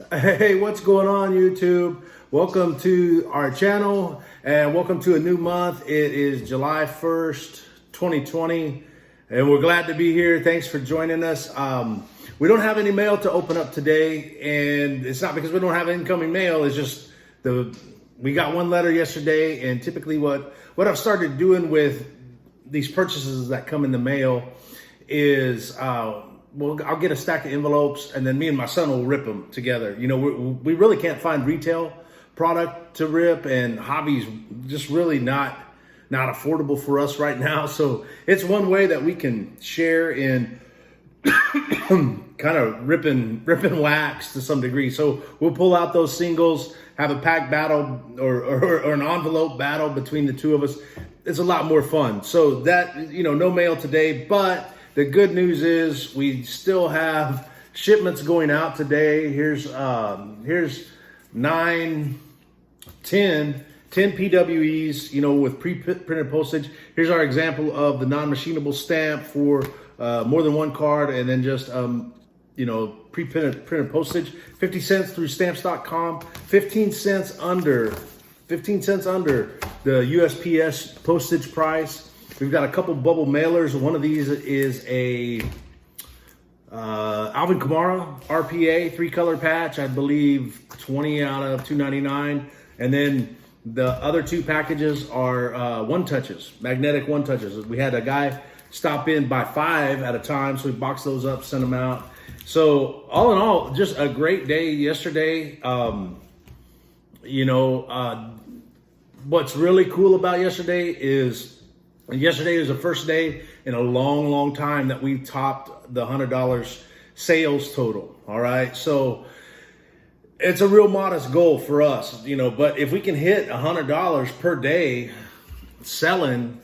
Hey, what's going on, YouTube? Welcome to our channel and welcome to a new month. It is July 1st, 2020, and we're glad to be here. Thanks for joining us. We don't have any mail to open up today, and it's not because we don't have incoming mail. It's just we got one letter yesterday, and typically what I've started doing with these purchases that come in the mail is I'll get a stack of envelopes, and then me and my son will rip them together. You know, we really can't find retail product to rip, and hobby's just really not affordable for us right now. So it's one way that we can share in kind of ripping wax to some degree. So we'll pull out those singles, have a pack battle or an envelope battle between the two of us. It's a lot more fun. So that, you know, no mail today, but the good news is we still have shipments going out today. Here's 10 PWEs, you know, with pre-printed postage. Here's our example of the non-machinable stamp for more than one card, and then just you know, printed postage. 50 cents through stamps.com, 15 cents under the USPS postage price. We've got a couple bubble mailers. One of these is a Alvin Kamara RPA 3-color patch, I believe 20 out of 299. And then the other two packages are one-touches, magnetic one-touches. We had a guy stop in by 5 at a time, so we boxed those up, sent them out. So all in all, just a great day yesterday. You know, what's really cool about yesterday is the first day in a long time that we topped the $100 sales total. All right. So it's a real modest goal for us, you know, but if we can hit $100 per day selling,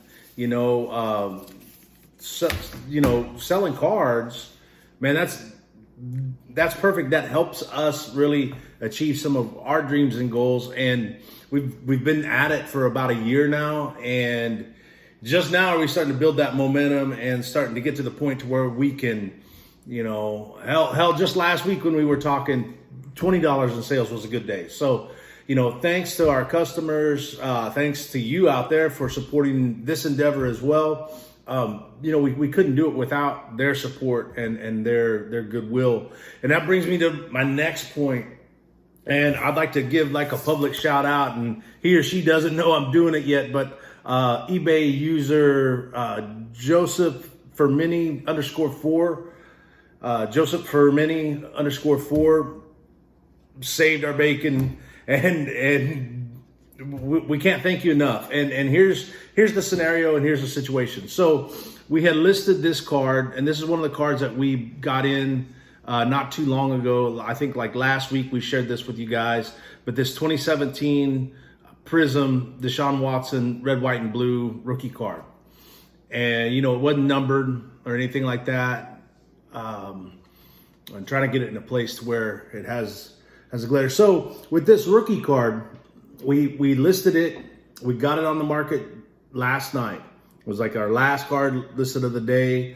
selling cards, man, that's perfect. That helps us really achieve some of our dreams and goals. And we've been at it for about a year now, and just now are we starting to build that momentum and starting to get to the point to where we can, you know, hell, just last week when we were talking, $20 in sales was a good day. So, you know, thanks to our customers, thanks to you out there for supporting this endeavor as well. You know, we couldn't do it without their support and their goodwill. And that brings me to my next point. And I'd like to give like a public shout out, and he or she doesn't know I'm doing it yet, but eBay user Joseph Fermini _4, Joseph Fermini _4 saved our bacon, and we can't thank you enough. And here's the scenario, and here's the situation. So we had listed this card, and this is one of the cards that we got in not too long ago. I think like last week we shared this with you guys, but this 2017 Prism Deshaun Watson red, white, and blue rookie card. And, you know, it wasn't numbered or anything like that. I'm trying to get it in a place where it has a glitter. So with this rookie card, we listed it. We got it on the market last night. It was like our last card listed of the day.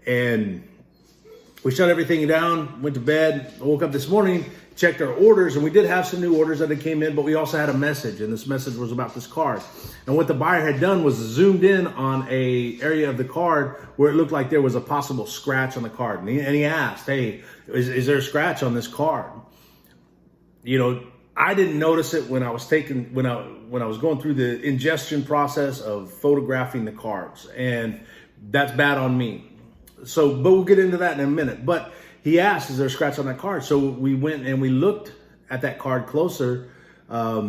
And we shut everything down, went to bed, woke up this morning, checked our orders, and we did have some new orders that had came in, but we also had a message, and this message was about this card. And what the buyer had done was zoomed in on a area of the card where it looked like there was a possible scratch on the card. And he asked, hey, is there a scratch on this card? You know, I didn't notice it when I was when I was going through the ingestion process of photographing the cards, and that's bad on me. So, but we'll get into that in a minute. But he asked, is there a scratch on that card? So we went and we looked at that card closer. I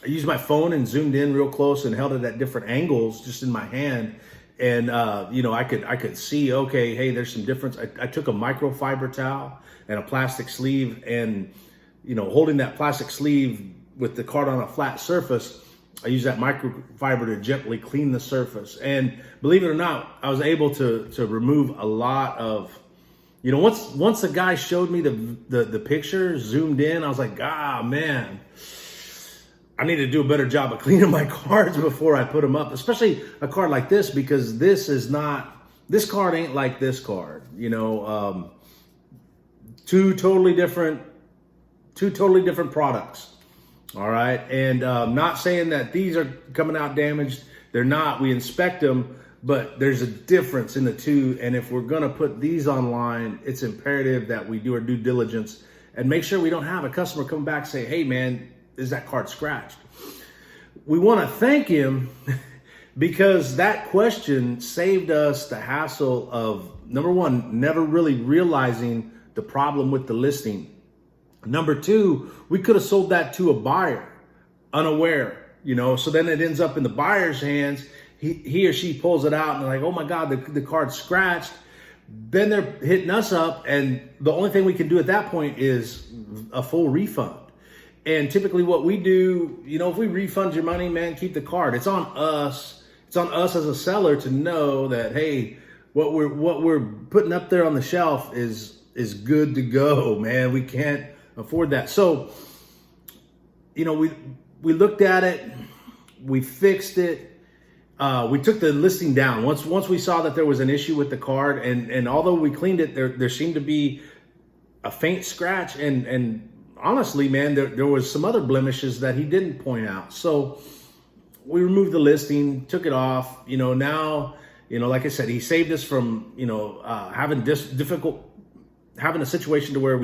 used my phone and zoomed in real close and held it at different angles just in my hand. And, you know, I could see, okay, hey, there's some difference. I took a microfiber towel and a plastic sleeve, and, you know, holding that plastic sleeve with the card on a flat surface, I used that microfiber to gently clean the surface. And believe it or not, I was able to remove a lot of, you know, once the guy showed me the picture zoomed in, I was like, man, I need to do a better job of cleaning my cards before I put them up, especially a card like this, because this card ain't like this card, you know. Two totally different Two totally different products. All right. And not saying that these are coming out damaged. They're not. We inspect them, but there's a difference in the two. And if we're going to put these online, it's imperative that we do our due diligence and make sure we don't have a customer come back and say, hey, man, is that card scratched? We want to thank him because that question saved us the hassle of, number one, never really realizing the problem with the listing. Number two, we could have sold that to a buyer unaware, so then it ends up in the buyer's hands. He or she pulls it out and they're like, oh my God, the card's scratched. Then they're hitting us up. And the only thing we can do at that point is a full refund. And typically what we do, if we refund your money, man, keep the card. It's on us. It's on us as a seller to know that, hey, what we're putting up there on the shelf is good to go, man. We can't afford that. So, we looked at it, we fixed it. We took the listing down once we saw that there was an issue with the card, and although we cleaned it, there seemed to be a faint scratch, and honestly, man, there was some other blemishes that he didn't point out. So we removed the listing, took it off. Now, like I said, he saved us from having a situation to where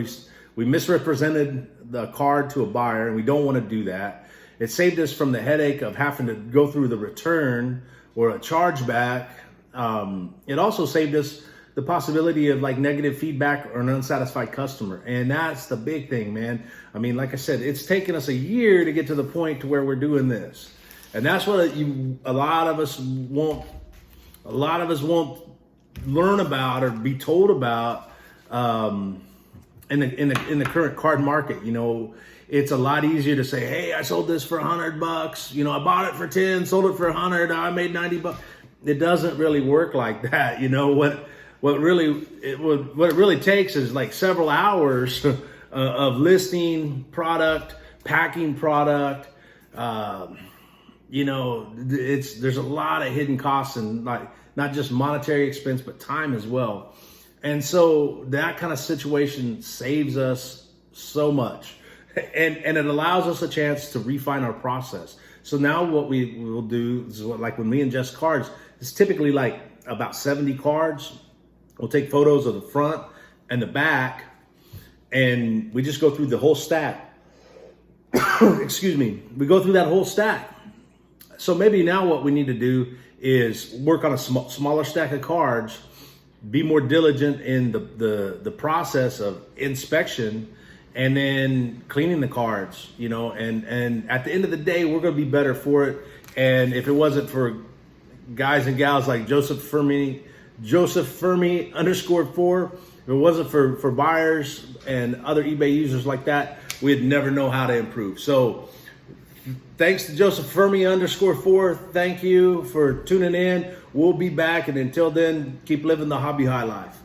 we misrepresented the card to a buyer, and we don't want to do that. It saved us from the headache of having to go through the return or a chargeback. It also saved us the possibility of negative feedback or an unsatisfied customer. And that's the big thing, man. I mean, like I said, it's taken us a year to get to the point to where we're doing this. And that's what a lot of us won't learn about or be told about in the current card market. It's a lot easier to say, hey, I sold this for $100. I bought it for 10, sold it for 100. I made $90. It doesn't really work like that. What it really takes is several hours of listing product, packing product. There's a lot of hidden costs and not just monetary expense, but time as well. And so that kind of situation saves us so much. And it allows us a chance to refine our process. So now what we will do is when we ingest cards, it's typically about 70 cards. We'll take photos of the front and the back, and we just go through the whole stack. Excuse me. We go through that whole stack. So maybe now what we need to do is work on a smaller stack of cards, be more diligent in the process of inspection, and then cleaning the cards, and at the end of the day, we're going to be better for it. And if it wasn't for guys and gals like Joseph Fermi _4, if it wasn't for buyers and other eBay users like that, we'd never know how to improve. So thanks to Joseph Fermi _4. Thank you for tuning in. We'll be back. And until then, keep living the hobby high life.